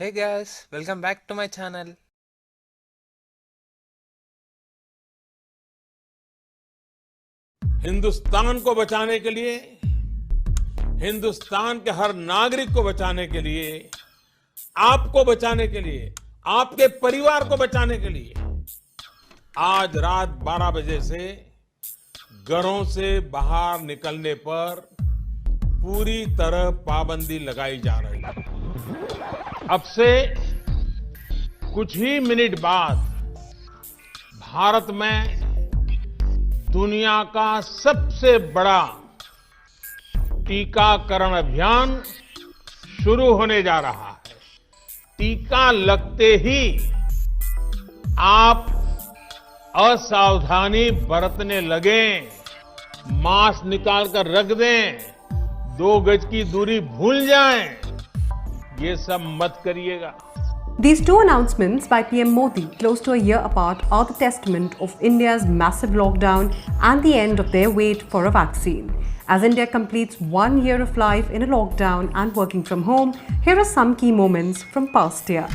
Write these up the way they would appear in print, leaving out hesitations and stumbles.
Hey guys, welcome back to my channel. Hindustan को बचाने के लिए, हिंदुस्तान के हर नागरिक को बचाने के लिए, आपको बचाने के लिए, आपके परिवार को बचाने के लिए आज रात 12 बजे से घरों से बाहर निकलने पर पूरी तरह पाबंदी लगाई जा रही है। अब से कुछ ही मिनट बाद भारत में दुनिया का सबसे बड़ा टीकाकरण अभियान शुरू होने जा रहा है। टीका लगते ही आप असावधानी बरतने लगें, मास्क निकाल कर रख दें, 2 गज की दूरी भूल जाएं, ये सब मत करिएगा। These two announcements by PM Modi, close to a year apart, are the testament of India's massive lockdown and the end of their wait for a vaccine. As India completes 1 year of life in a lockdown and working from home, here are some key moments from past year.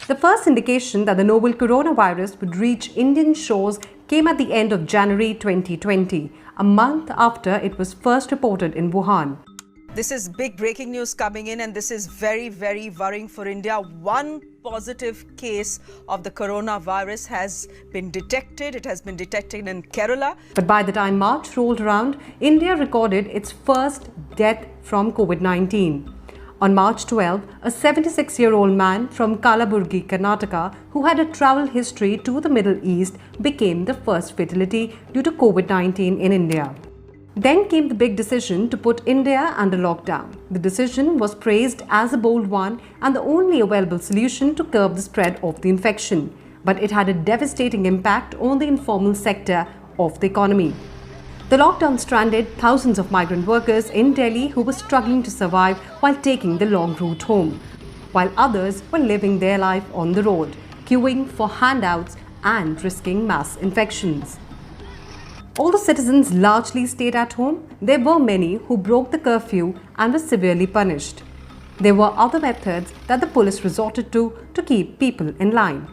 The first indication that the novel coronavirus would reach Indian shores came at the end of January 2020, a month after it was first reported in Wuhan. This is big breaking news coming in, and this is very, very worrying for India. One positive case of the coronavirus has been detected. It has been detected in Kerala. But by the time March rolled around, India recorded its first death from COVID-19. On March 12, a 76-year-old man from Kalaburgi, Karnataka, who had a travel history to the Middle East, became the first fatality due to COVID-19 in India. Then came the big decision to put India under lockdown. The decision was praised as a bold one and the only available solution to curb the spread of the infection. But it had a devastating impact on the informal sector of the economy. The lockdown stranded thousands of migrant workers in Delhi who were struggling to survive while taking the long route home, while others were living their life on the road, queuing for handouts and risking mass infections. Although citizens largely stayed at home, there were many who broke the curfew and were severely punished. There were other methods that the police resorted to keep people in line.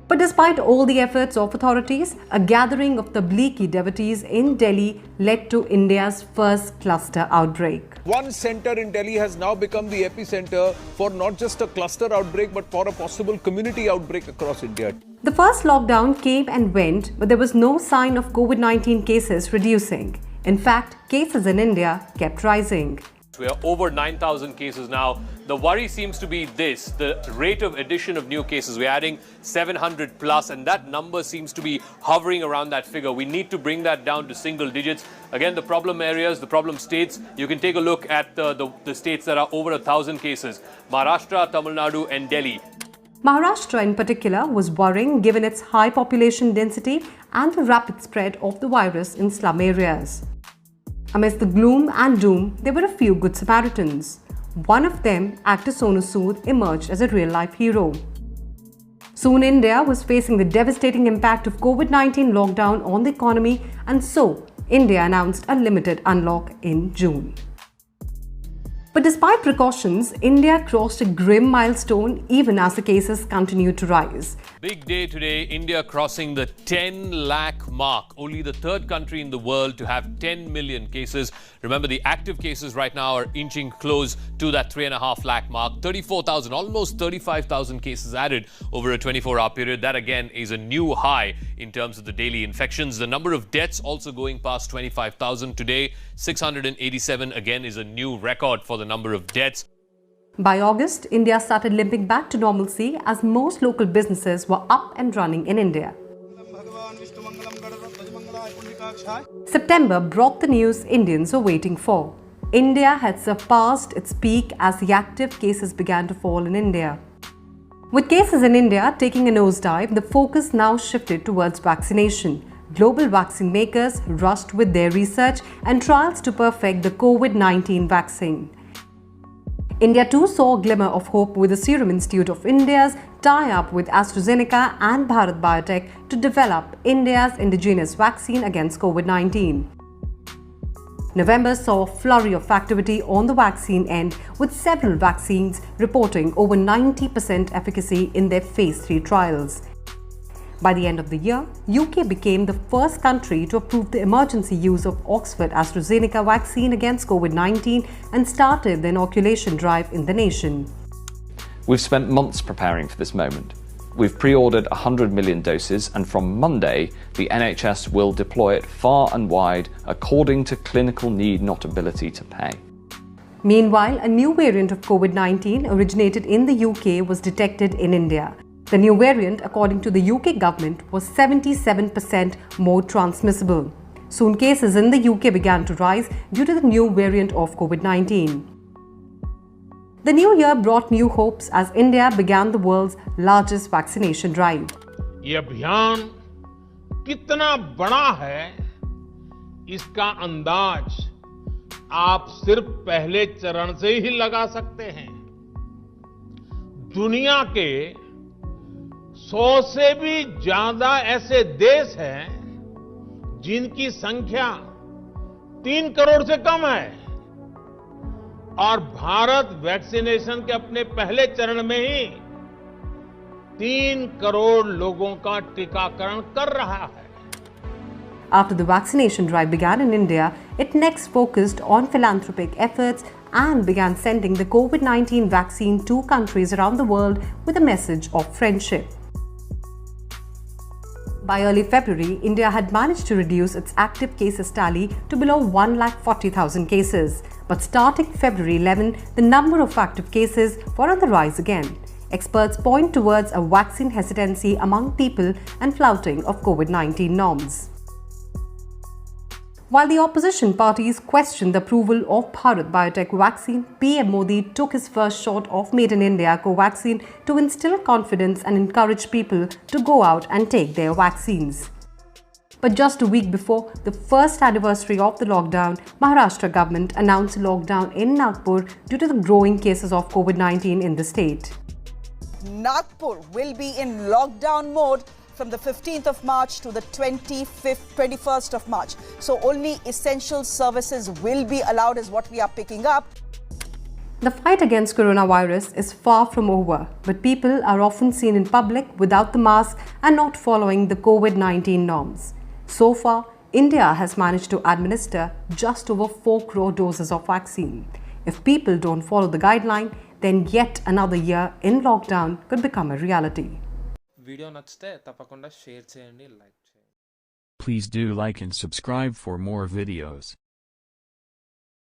But despite all the efforts of authorities, a gathering of Tablighi devotees in Delhi led to India's first cluster outbreak. One center in Delhi has now become the epicenter for not just a cluster outbreak but for a possible community outbreak across India. The first lockdown came and went, but there was no sign of COVID-19 cases reducing. In fact, cases in India kept rising. We are over 9,000 cases now. The worry seems to be this, the rate of addition of new cases. We're adding 700 plus, and that number seems to be hovering around that figure. We need to bring that down to single digits. Again, the problem areas, the problem states, you can take a look at the states that are over 1,000 cases. Maharashtra, Tamil Nadu and Delhi. Maharashtra in particular was worrying given its high population density and the rapid spread of the virus in slum areas. Amidst the gloom and doom, there were a few good Samaritans. One of them, actor Sonu Sood, emerged as a real-life hero. Soon India was facing the devastating impact of COVID-19 lockdown on the economy, and so India announced a limited unlock in June. But despite precautions, India crossed a grim milestone even as the cases continued to rise. Big day today, India crossing the 10 lakh mark. Only the third country in the world to have 10 million cases. Remember, the active cases right now are inching close to that 3.5 lakh mark. 34,000, almost 35,000 cases added over a 24-hour period. That again is a new high in terms of the daily infections. The number of deaths also going past 25,000 today. 687 again is a new record for the number of deaths. By August, India started limping back to normalcy as most local businesses were up and running in India. September brought the news Indians were waiting for. India had surpassed its peak as the active cases began to fall in India. With cases in India taking a nosedive, the focus now shifted towards vaccination. Global vaccine makers rushed with their research and trials to perfect the COVID-19 vaccine. India too saw a glimmer of hope with the Serum Institute of India's tie-up with AstraZeneca and Bharat Biotech to develop India's indigenous vaccine against COVID-19. November saw a flurry of activity on the vaccine end, with several vaccines reporting over 90% efficacy in their phase 3 trials. By the end of the year, UK became the first country to approve the emergency use of Oxford AstraZeneca vaccine against COVID-19 and started the inoculation drive in the nation. We've spent months preparing for this moment. We've pre-ordered 100 million doses, and from Monday, the NHS will deploy it far and wide according to clinical need, not ability to pay. Meanwhile, a new variant of COVID-19 originated in the UK was detected in India. The new variant, according to the UK government, was 77% more transmissible. Soon cases in the UK began to rise due to the new variant of COVID-19. The new year brought new hopes as India began the world's largest vaccination drive. ये अभियान कितना बड़ा है, इसका अंदाज आप सिर्फ पहले चरण से ही लगा सकते हैं। दुनिया के 100 से भी ज्यादा ऐसे देश हैं जिनकी संख्या 3 करोड़ से कम है, और भारत वैक्सीनेशन के अपने पहले चरण में ही 3 करोड़ लोगों का टीकाकरण कर रहा है। After the vaccination drive began in India, it next focused on philanthropic efforts and began sending the COVID-19 vaccine to countries around the world with a message of friendship. By early February, India had managed to reduce its active cases tally to below 140,000 cases. But starting February 11, the number of active cases were on the rise again. Experts point towards a vaccine hesitancy among people and flouting of COVID-19 norms. While the opposition parties questioned the approval of Bharat Biotech vaccine, PM Modi took his first shot of Made in India Covaxin to instill confidence and encourage people to go out and take their vaccines. But just a week before the first anniversary of the lockdown, Maharashtra government announced a lockdown in Nagpur due to the growing cases of COVID-19 in the state. Nagpur will be in lockdown mode from the 15th of March to the 21st of March. So only essential services will be allowed is what we are picking up. The fight against coronavirus is far from over, but people are often seen in public without the mask and not following the COVID-19 norms. So far, India has managed to administer just over 4 crore doses of vaccine. If people don't follow the guideline, then yet another year in lockdown could become a reality. Video నచ్చితే తప్పకుండా share చేయండి, like చేయండి. Please do like and subscribe for more videos.